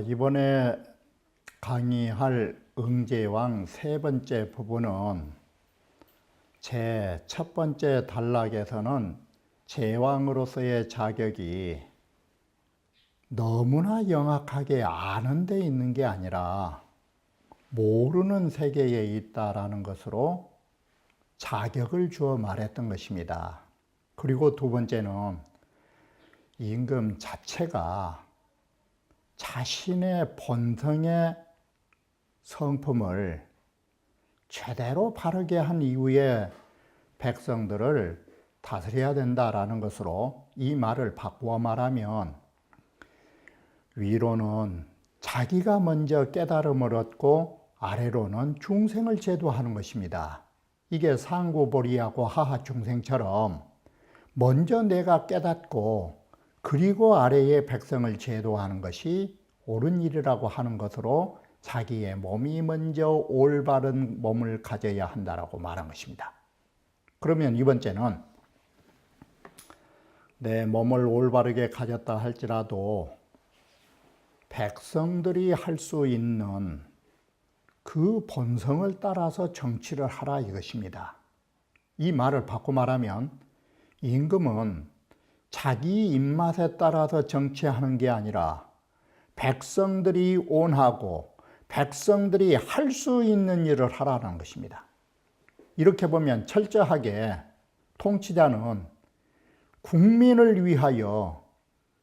이번에 강의할 응제왕 세 번째 부분은 제 첫 번째 단락에서는 제왕으로서의 자격이 너무나 영악하게 아는 데 있는 게 아니라 모르는 세계에 있다라는 것으로 자격을 주어 말했던 것입니다. 그리고 두 번째는 임금 자체가 자신의 본성의 성품을 제대로 바르게 한 이후에 백성들을 다스려야 된다라는 것으로 이 말을 바꾸어 말하면 위로는 자기가 먼저 깨달음을 얻고 아래로는 중생을 제도하는 것입니다. 이게 상구보리하고 하하중생처럼 먼저 내가 깨닫고 그리고 아래의 백성을 제도하는 것이 옳은 일이라고 하는 것으로 자기의 몸이 먼저 올바른 몸을 가져야 한다라고 말한 것입니다. 그러면 이 번째는 내 몸을 올바르게 가졌다 할지라도 백성들이 할 수 있는 그 본성을 따라서 정치를 하라 이것입니다. 이 말을 바꿔 말하면 임금은 자기 입맛에 따라서 정치하는 게 아니라 백성들이 원하고 백성들이 할 수 있는 일을 하라는 것입니다. 이렇게 보면 철저하게 통치자는 국민을 위하여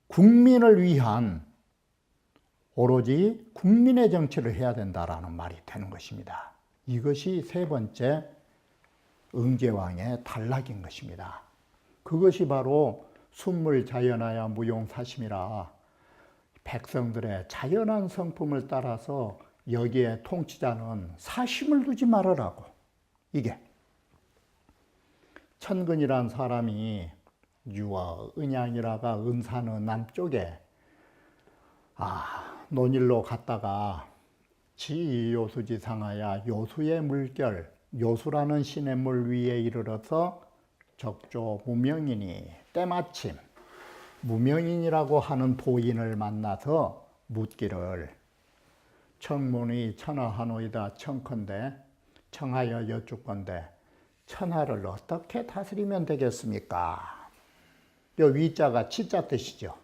국민을 위한 오로지 국민의 정치를 해야 된다라는 말이 되는 것입니다. 이것이 세 번째 응제왕의 단락인 것입니다. 그것이 바로 순물자연하야 무용사심이라 백성들의 자연한 성품을 따라서 여기에 통치자는 사심을 두지 말으라고. 이게 천근이란 사람이 유어, 은양이라가 은사는 남쪽에 논일로 갔다가 지요수지상하야 요수의 물결, 요수라는 시냇물 위에 이르러서 적조 무명인이 때마침 무명인이라고 하는 도인을 만나서 묻기를 청문이 천하하노이다 청컨대 청하여 여쭙건대 천하를 어떻게 다스리면 되겠습니까? 요 위자가 치자 뜻이죠.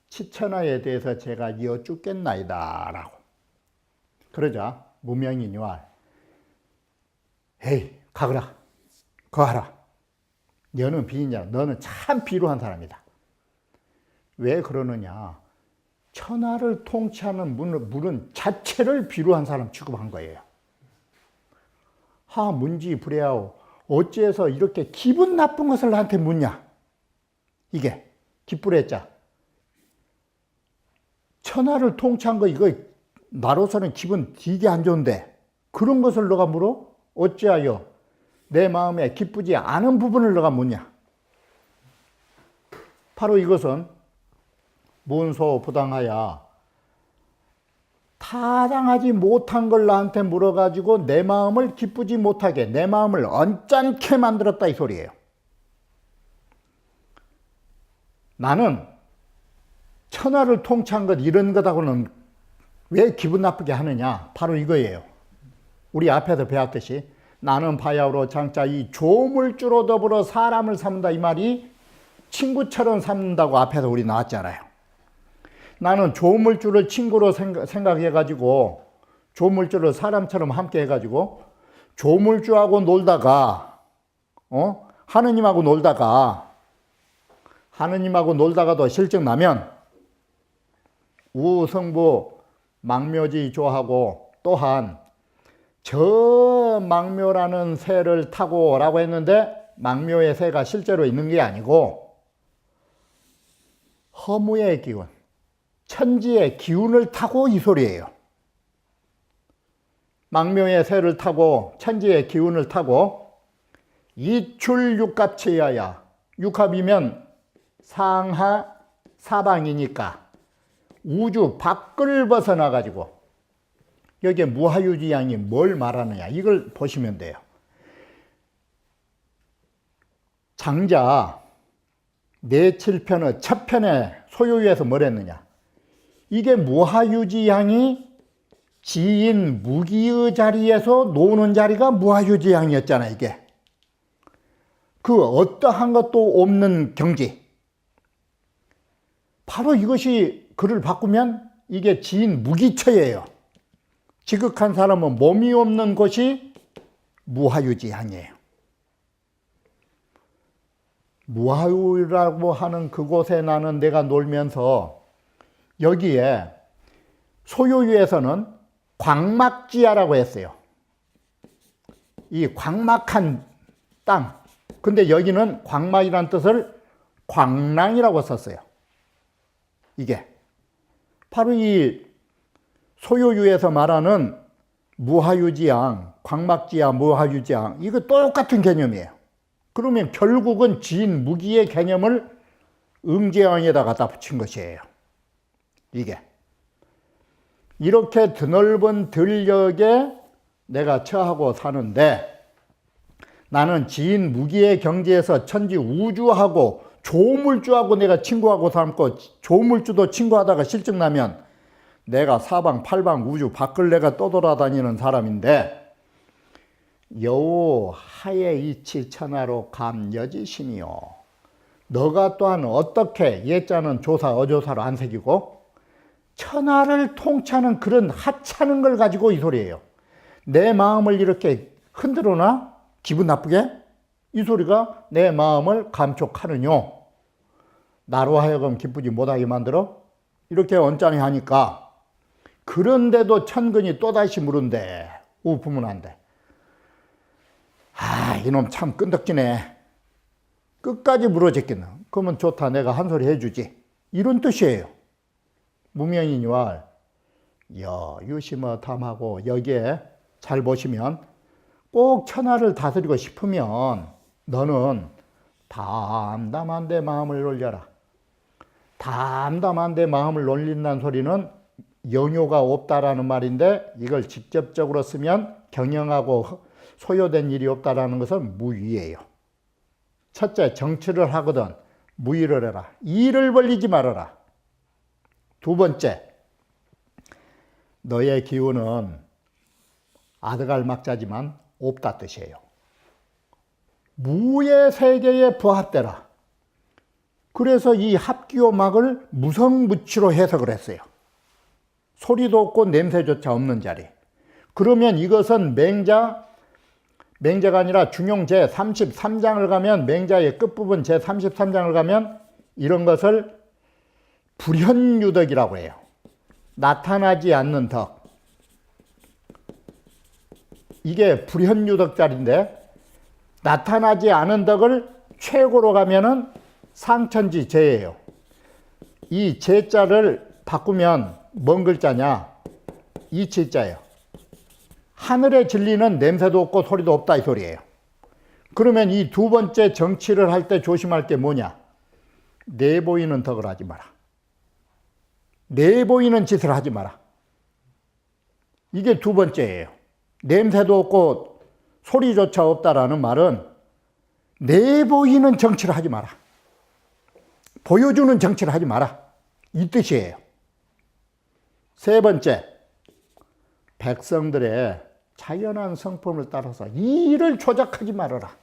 치천하에 대해서 제가 여쭙겠나이다 라고. 그러자 무명인이 와 에이 가거라 거하라. 너는 비인자, 너는 참 비루한 사람이다. 왜 그러느냐? 천하를 통치하는 물은 자체를 비루한 사람 취급한 거예요. 하 문지 불야오 어째서 이렇게 기분 나쁜 것을 나한테 묻냐? 이게 기쁘랬자. 천하를 통치한 거 이거 나로서는 기분 되게 안 좋은데 그런 것을 너가 물어? 어찌하여 내 마음에 기쁘지 않은 부분을 너가 묻냐? 바로 이것은 문소 부당하야 타당하지 못한 걸 나한테 물어가지고 내 마음을 기쁘지 못하게 내 마음을 언짢게 만들었다 이 소리예요. 나는 천하를 통치한 것 이런 것하고는 왜 기분 나쁘게 하느냐? 바로 이거예요. 우리 앞에서 배웠듯이 나는 바야흐로 장자 이 조물주로 더불어 사람을 삼는다 이 말이 친구처럼 삼는다고 앞에서 우리 나왔잖아요. 나는 조물주를 친구로 생각해가지고 조물주를 사람처럼 함께 해가지고 조물주하고 놀다가 하느님하고 놀다가도 실증 나면 우성부 망묘지 조하고 또한 저 망묘라는 새를 타고 라고 했는데 망묘의 새가 실제로 있는 게 아니고 허무의 기운, 천지의 기운을 타고 이 소리예요. 망묘의 새를 타고 천지의 기운을 타고 이출 육합체여야. 육합이면 상하 사방이니까 우주 밖을 벗어나가지고 여기에 무하유지양이 뭘 말하느냐 이걸 보시면 돼요. 장자 내7편의 첫 편의 소요유에서 뭘 했느냐. 이게 무하유지양이 지인 무기의 자리에서 노는 자리가 무하유지양이었잖아. 이게 그 어떠한 것도 없는 경지. 바로 이것이 글을 바꾸면 이게 지인 무기처예요. 지극한 사람은 몸이 없는 곳이 무하유지양이에요. 무하유라고 하는 그곳에 나는 내가 놀면서 여기에 소요유에서는 광막지하라고 했어요. 이 광막한 땅. 근데 여기는 광막이란 뜻을 광랑이라고 썼어요. 이게 바로 이 소요유에서 말하는 무하유지양, 광막지하, 무하유지양 이거 똑같은 개념이에요. 그러면 결국은 지인 무기의 개념을 음제왕에다 갖다 붙인 것이에요. 이게 이렇게 드넓은 들녘에 내가 처하고 사는데 나는 지인 무기의 경지에서 천지 우주하고 조물주하고 내가 친구하고 삶고 조물주도 친구하다가 실증나면 내가 사방 팔방 우주 밖을 내가 떠돌아다니는 사람인데 여우 하에 이치 천하로 감여지시니요. 너가 또한 어떻게 예자는 조사 어조사로 안 새기고 천하를 통치하는 그런 하찮은 걸 가지고 이 소리예요. 내 마음을 이렇게 흔들어놔? 기분 나쁘게? 이 소리가 내 마음을 감촉하느뇨. 나로 하여금 기쁘지 못하게 만들어? 이렇게 언짢이 하니까 그런데도 천근이 또다시 물은데 우품은 안 돼. 아, 이놈 참 끈덕지네. 끝까지 물어제끼는. 그러면 좋다. 내가 한 소리 해주지. 이런 뜻이에요. 무명인이왈 유심어 탐하고 여기에 잘 보시면 꼭 천하를 다스리고 싶으면 너는 담담한 데 마음을 놀려라. 담담한 데 마음을 놀린다는 소리는 영효가 없다라는 말인데 이걸 직접적으로 쓰면 경영하고 소요된 일이 없다라는 것은 무위예요. 첫째, 정치를 하거든 무위를 해라. 일을 벌리지 말아라. 두 번째, 너의 기운은 아드갈막자지만 없다 뜻이에요. 무의 세계에 부합되라. 그래서 이 합기호막을 무성무치로 해석을 했어요. 소리도 없고 냄새조차 없는 자리. 그러면 이것은 맹자가 아니라 중용 제33장을 가면 맹자의 끝부분 제33장을 가면 이런 것을 불현유덕이라고 해요. 나타나지 않는 덕. 이게 불현유덕자리인데 나타나지 않은 덕을 최고로 가면은 상천지 제예요. 이 제자를 바꾸면 뭔 글자냐? 이치자예요. 하늘의 진리는 냄새도 없고 소리도 없다 이 소리예요. 그러면 이 두 번째 정치를 할 때 조심할 게 뭐냐? 내보이는 덕을 하지 마라. 내보이는 짓을 하지 마라. 이게 두 번째예요. 냄새도 없고 소리조차 없다라는 말은 내보이는 정치를 하지 마라. 보여주는 정치를 하지 마라. 이 뜻이에요. 세 번째, 백성들의 자연한 성품을 따라서 일을 조작하지 말아라.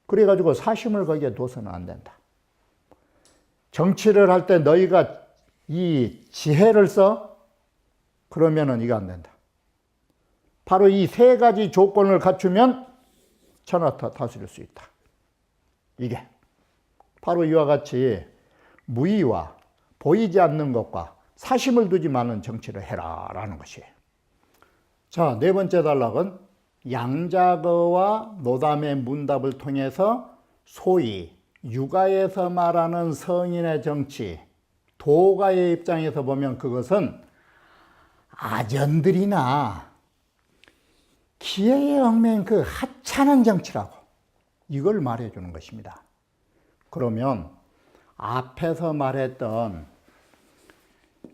그래가지고 사심을 거기에 둬서는 안 된다. 정치를 할 때 너희가 이 지혜를 써? 그러면은 이거 안 된다. 바로 이 세 가지 조건을 갖추면 천하타 다스릴 수 있다. 이게 바로 이와 같이 무의와 보이지 않는 것과 사심을 두지 않는 정치를 해라 라는 것이에요. 자, 네 번째 단락은 양자거와 노담의 문답을 통해서 소위 육아에서 말하는 성인의 정치, 도가의 입장에서 보면 그것은 아전들이나 기회에 얽매인 그 하찮은 정치라고 이걸 말해주는 것입니다. 그러면 앞에서 말했던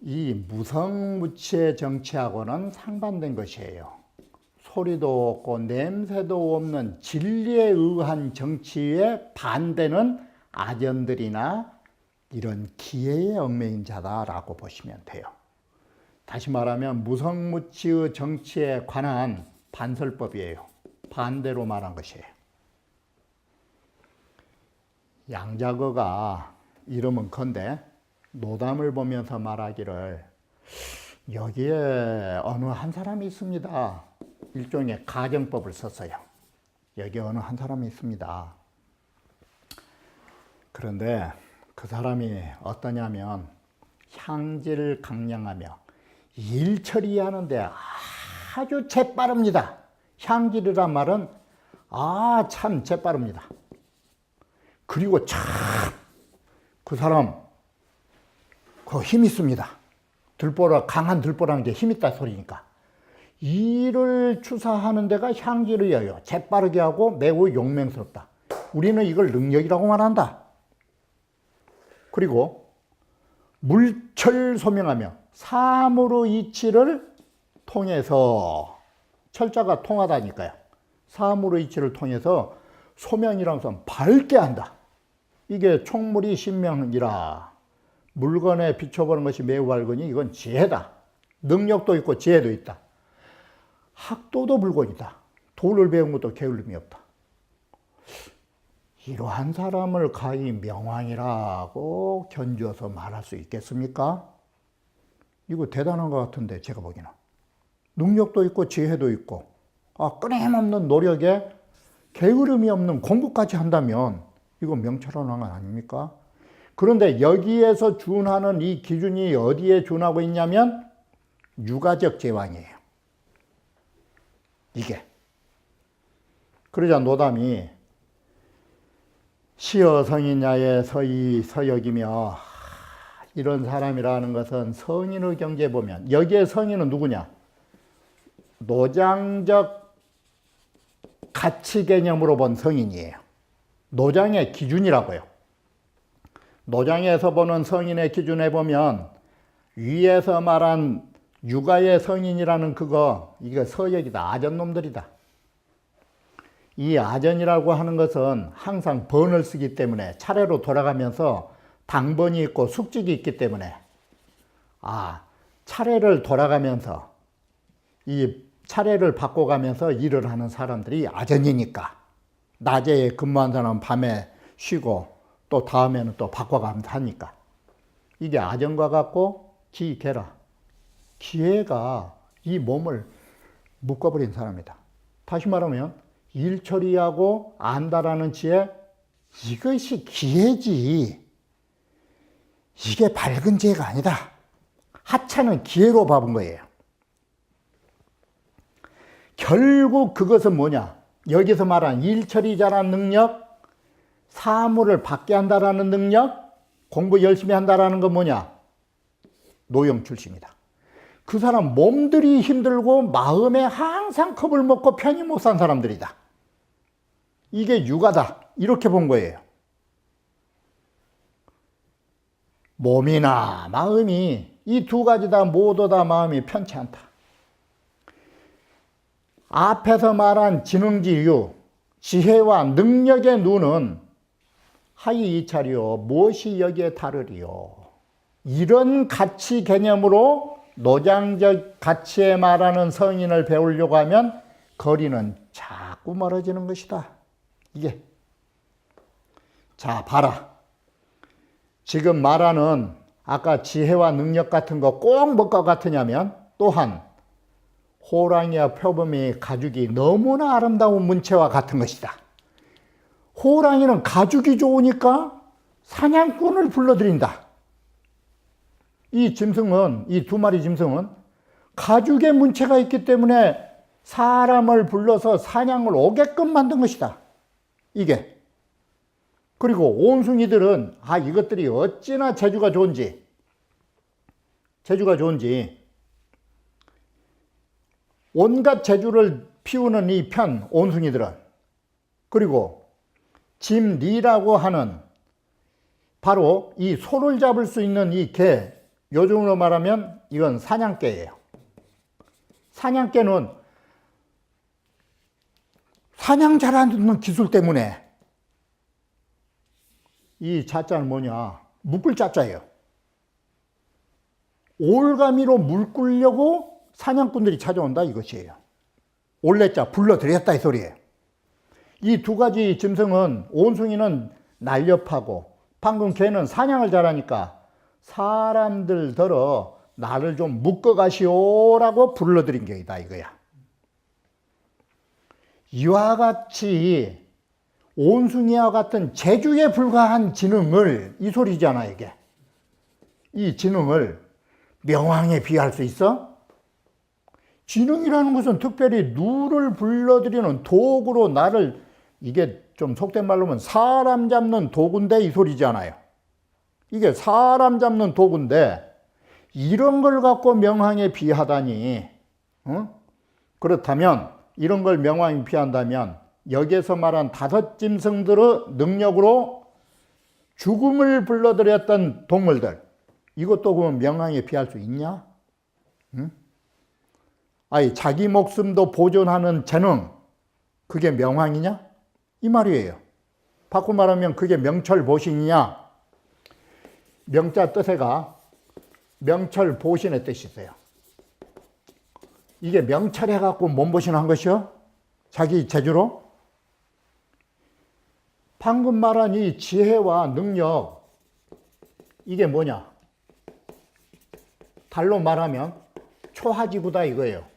이 무성무치의 정치하고는 상반된 것이에요. 소리도 없고 냄새도 없는 진리에 의한 정치의 반대는 아전들이나 이런 기회에 얽매인 자다라고 보시면 돼요. 다시 말하면 무성무치의 정치에 관한 반설법이에요. 반대로 말한 것이에요. 양자거가 이름은 건데 노담을 보면서 말하기를 여기에 어느 한 사람이 있습니다. 일종의 가정법을 썼어요. 여기 어느 한 사람이 있습니다. 그런데 그 사람이 어떠냐면 향지를 강량하며 일 처리하는데 아주 재빠릅니다. 향기르란 말은 참 재빠릅니다. 그리고 참 그 사람 그 힘 있습니다. 들보라, 강한 들보라는 게 힘 있다 소리니까. 일을 추사하는 데가 향기르여요. 재빠르게 하고 매우 용맹스럽다. 우리는 이걸 능력이라고 말한다. 그리고 물철소명하며 사무로 이치를 통해서, 철자가 통하다니까요. 사무로 이치를 통해서 소명이라는 것은 밝게 한다. 이게 총물이 신명이라. 물건에 비춰보는 것이 매우 밝으니 이건 지혜다. 능력도 있고 지혜도 있다. 학도도 물건이다. 도를 배운 것도 게을름이 없다. 이러한 사람을 가히 명왕이라고 견주어서 말할 수 있겠습니까? 이거 대단한 것 같은데 제가 보기에는. 능력도 있고 지혜도 있고 끊임없는 노력에 게으름이 없는 공부까지 한다면 이거 명철한 왕 아닙니까? 그런데 여기에서 준하는 이 기준이 어디에 준하고 있냐면 육아적 제왕이에요. 이게. 그러자 노담이 시어 성인야에 서여기며 이런 사람이라는 것은 성인의 경계에 보면 여기에 성인은 누구냐? 노장적 가치 개념으로 본 성인이에요. 노장의 기준이라고요. 노장에서 보는 성인의 기준에 보면 위에서 말한 육아의 성인이라는 이거 서역이다. 아전놈들이다. 이 아전이라고 하는 것은 항상 번을 쓰기 때문에 차례로 돌아가면서 당번이 있고 숙직이 있기 때문에 차례를 돌아가면서 이 차례를 바꿔가면서 일을 하는 사람들이 아전이니까 낮에 근무한 사람은 밤에 쉬고 또 다음에는 또 바꿔가면서 하니까 이게 아전과 같고 기계라. 기회가 이 몸을 묶어버린 사람이다. 다시 말하면 일 처리하고 안다라는 지혜, 이것이 기회지. 이게 밝은 지혜가 아니다. 하찮은 기회로 봐본 거예요. 결국 그것은 뭐냐? 여기서 말한 일 처리 잘하는 능력, 사물을 받게 한다라는 능력, 공부 열심히 한다라는 건 뭐냐? 노영 출신이다. 그 사람 몸들이 힘들고 마음에 항상 겁을 먹고 편히 못 산 사람들이다. 이게 육아다. 이렇게 본 거예요. 몸이나 마음이 이 두 가지 다 모두 다 마음이 편치 않다. 앞에서 말한 지능지유, 지혜와 능력의 눈은 하이 이찰이요 무엇이 여기에 다르리요. 이런 가치 개념으로 노장적 가치에 말하는 성인을 배우려고 하면 거리는 자꾸 멀어지는 것이다. 이게. 자, 봐라. 지금 말하는 아까 지혜와 능력 같은 거 꼭 뭐가 같으냐면 또한 호랑이와 표범이 가죽이 너무나 아름다운 문체와 같은 것이다. 호랑이는 가죽이 좋으니까 사냥꾼을 불러들인다. 이 짐승은, 이 두 마리 짐승은 가죽의 문체가 있기 때문에 사람을 불러서 사냥을 오게끔 만든 것이다. 이게. 그리고 온숭이들은 이것들이 어찌나 재주가 좋은지 온갖 재주를 피우는 이 편 온숭이들은, 그리고 짐리라고 하는 바로 이 소를 잡을 수 있는 이 개, 요즘으로 말하면 이건 사냥개예요. 사냥개는 사냥 잘하는 기술 때문에 이 자자는 뭐냐, 묶을 자자예요. 올가미로 물꾸려고 사냥꾼들이 찾아온다 이것이에요. 올레자 불러들였다 이 소리예요. 이 두 가지 짐승은, 온숭이는 날렵하고 방금 개는 사냥을 잘하니까 사람들더러 나를 좀 묶어가시오라고 불러들인 게이다 이거야. 이와 같이 온숭이와 같은 재주에 불과한 지능을, 이 소리잖아 이게. 이 지능을 명왕에 비할 수 있어? 지능이라는 것은 특별히 누를 불러들이는 도구로 나를, 이게 좀 속된 말로 하면 사람 잡는 도구인데 이 소리잖아요. 이게 사람 잡는 도구인데 이런 걸 갖고 명왕에 비하다니. 그렇다면, 이런 걸 명왕에 비한다면 여기에서 말한 다섯 짐승들의 능력으로 죽음을 불러들였던 동물들, 이것도 그러면 명왕에 비할 수 있냐? 아니, 자기 목숨도 보존하는 재능, 그게 명왕이냐? 이 말이에요. 바꿔 말하면 그게 명철보신이냐? 명자 뜻에가 명철보신의 뜻이 있어요. 이게 명철해갖고 몸보신한 것이요? 자기 재주로? 방금 말한 이 지혜와 능력, 이게 뭐냐? 달로 말하면 초하지구다 이거예요.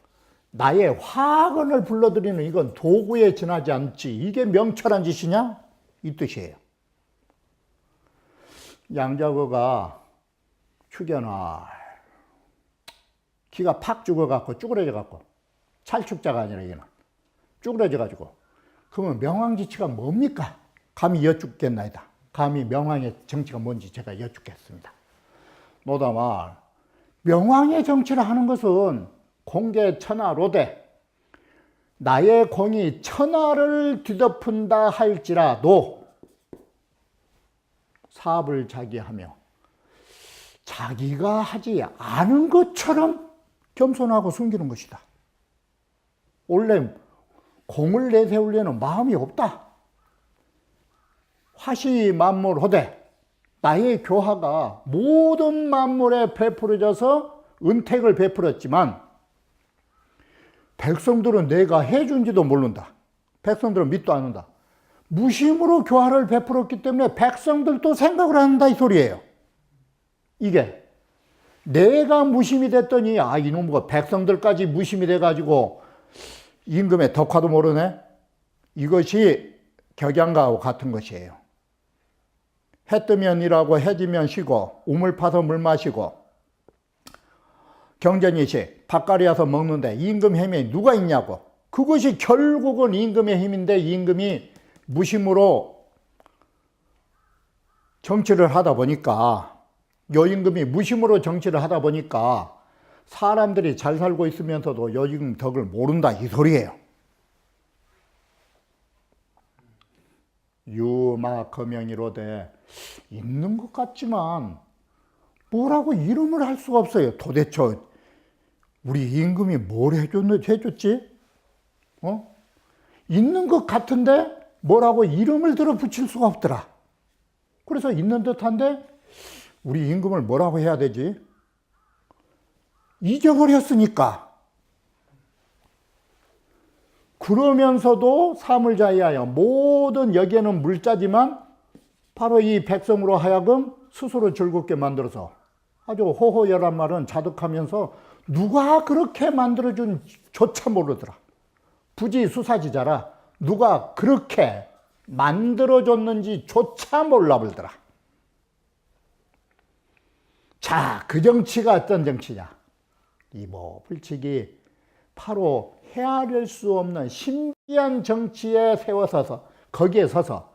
나의 화근을 불러들이는 이건 도구에 지나지 않지. 이게 명철한 짓이냐? 이 뜻이에요. 양자거가 축여나 기가 팍 죽어갖고 쭈그러져갖고, 찰축자가 아니라 이게는 쭈그러져가지고, 그러면 명왕지치가 뭡니까? 감히 여쭙겠나이다. 감히 명왕의 정치가 뭔지 제가 여쭙겠습니다. 노다말, 명왕의 정치를 하는 것은 공개천하로되 나의 공이 천하를 뒤덮은다 할지라도 사업을 자기하며 자기가 하지 않은 것처럼 겸손하고 숨기는 것이다. 원래 공을 내세우려는 마음이 없다. 화시만물호되, 나의 교화가 모든 만물에 베풀어져서 은택을 베풀었지만 백성들은 내가 해준지도 모른다. 백성들은 믿도 않는다. 무심으로 교화를 베풀었기 때문에 백성들도 생각을 한다 이 소리예요. 이게 내가 무심이 됐더니 이놈과 백성들까지 무심이 돼가지고 임금의 덕화도 모르네. 이것이 격양가하고 같은 것이에요. 해 뜨면 일하고 해 지면 쉬고 우물 파서 물 마시고 경전이식 밥가리 와서 먹는데 임금 힘이 누가 있냐고. 그것이 결국은 임금의 힘인데 임금이 무심으로 정치를 하다 보니까, 여임금이 무심으로 정치를 하다 보니까 사람들이 잘 살고 있으면서도 여임금 덕을 모른다 이 소리예요. 유마거명이로되, 있는 것 같지만 뭐라고 이름을 할 수가 없어요. 도대체 우리 임금이 뭘 해줬지? 있는 것 같은데 뭐라고 이름을 들어 붙일 수가 없더라. 그래서 있는 듯한데 우리 임금을 뭐라고 해야 되지? 잊어버렸으니까. 그러면서도 사물자이하여, 모든 여기에는 물자지만 바로 이 백성으로 하여금 스스로 즐겁게 만들어서 아주 호호열한 말은 자득하면서 누가 그렇게 만들어준 조차 모르더라. 부지수사지자라 누가 그렇게 만들어줬는지 조차 몰라버리더라. 자, 그 정치가 어떤 정치냐? 이모불칙이 바로 헤아릴 수 없는 신비한 정치에 세워서서 거기에 서서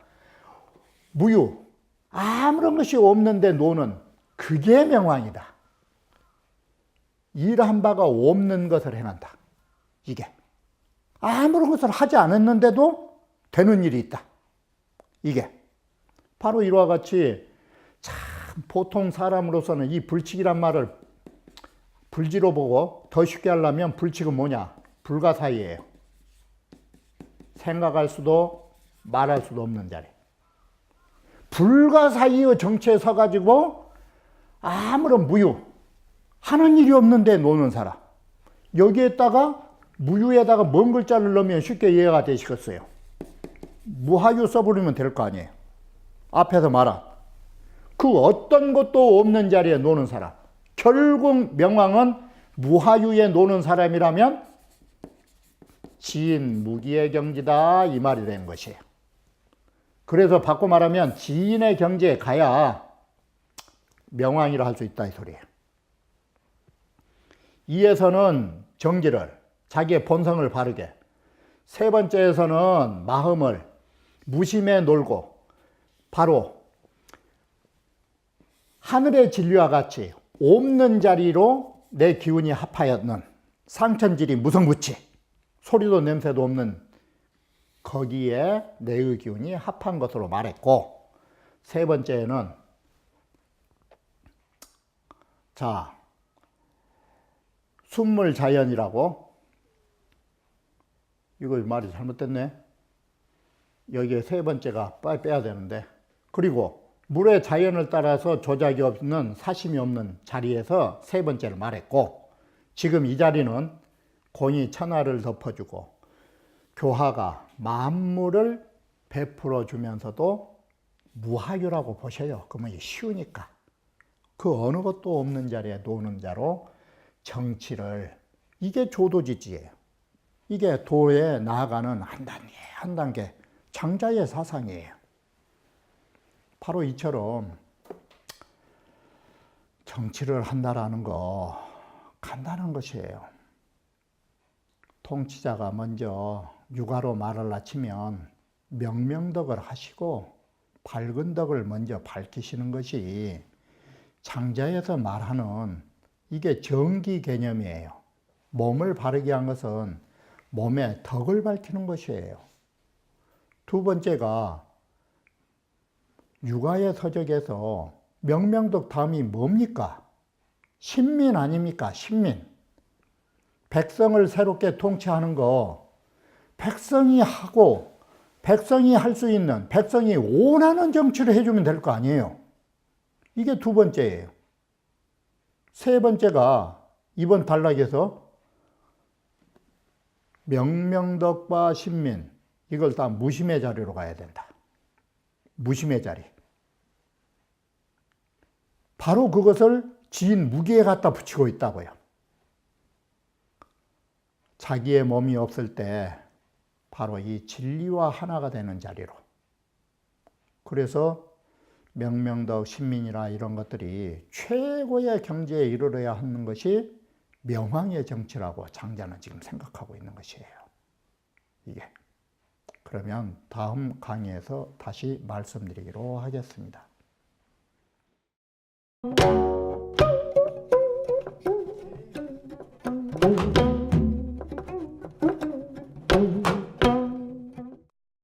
무유, 아무런 것이 없는데 노는 그게 명왕이다. 일한 바가 없는 것을 해낸다. 이게 아무런 것을 하지 않았는데도 되는 일이 있다. 이게 바로 이와 같이 참 보통 사람으로서는 이 불칙이란 말을 불지로 보고 더 쉽게 하려면 불칙은 뭐냐? 불가사의예요. 생각할 수도 말할 수도 없는 자리. 불가사의의 정체에 서가지고 아무런 무유, 하는 일이 없는데 노는 사람. 여기에다가 무유에다가 먼 글자를 넣으면 쉽게 이해가 되시겠어요. 무하유 써버리면 될 거 아니에요. 앞에서 말한 그 어떤 것도 없는 자리에 노는 사람. 결국 명왕은 무하유에 노는 사람이라면 지인 무기의 경지다 이 말이 되는 것이에요. 그래서 바꿔 말하면 지인의 경지에 가야 명왕이라 할 수 있다 이 소리예요. 이에서는 정지를, 자기의 본성을 바르게, 세 번째에서는 마음을 무심에 놀고 바로 하늘의 진리와 같이 없는 자리로 내 기운이 합하였는 상천지리 무성무치, 소리도 냄새도 없는 거기에 내의 기운이 합한 것으로 말했고, 세 번째는 자 순물자연이라고, 이거 말이 잘못됐네. 여기에 세 번째가 빨리 빼야 되는데, 그리고 물의 자연을 따라서 조작이 없는 사심이 없는 자리에서 세 번째를 말했고, 지금 이 자리는 공이 천하를 덮어주고 교화가 만물을 베풀어 주면서도 무하유라고 보셔요. 그러면 쉬우니까. 그 어느 것도 없는 자리에 노는 자로 정치를, 이게 조도지지예요. 이게 도에 나아가는 한 단계 한 단계 장자의 사상이에요. 바로 이처럼 정치를 한다라는 거 간단한 것이에요. 통치자가 먼저 육아로 말을 낳치면 명명덕을 하시고 밝은 덕을 먼저 밝히시는 것이 장자에서 말하는 이게 정기 개념이에요. 몸을 바르게 한 것은 몸의 덕을 밝히는 것이에요. 두 번째가 육아의 서적에서 명명덕 다음이 뭡니까? 신민 아닙니까? 신민. 백성을 새롭게 통치하는 거, 백성이 하고 백성이 할 수 있는, 백성이 원하는 정치를 해주면 될 거 아니에요. 이게 두 번째예요. 세 번째가 이번 단락에서 명명덕과 신민, 이걸 다 무심의 자리로 가야 된다. 무심의 자리. 바로 그것을 지인 무기에 갖다 붙이고 있다고요. 자기의 몸이 없을 때 바로 이 진리와 하나가 되는 자리로. 그래서 명명덕, 신민이라 이런 것들이 최고의 경지에 이르러야 하는 것이 명왕의 정치라고 장자는 지금 생각하고 있는 것이에요. 이게. 그러면 다음 강의에서 다시 말씀드리기로 하겠습니다. 오.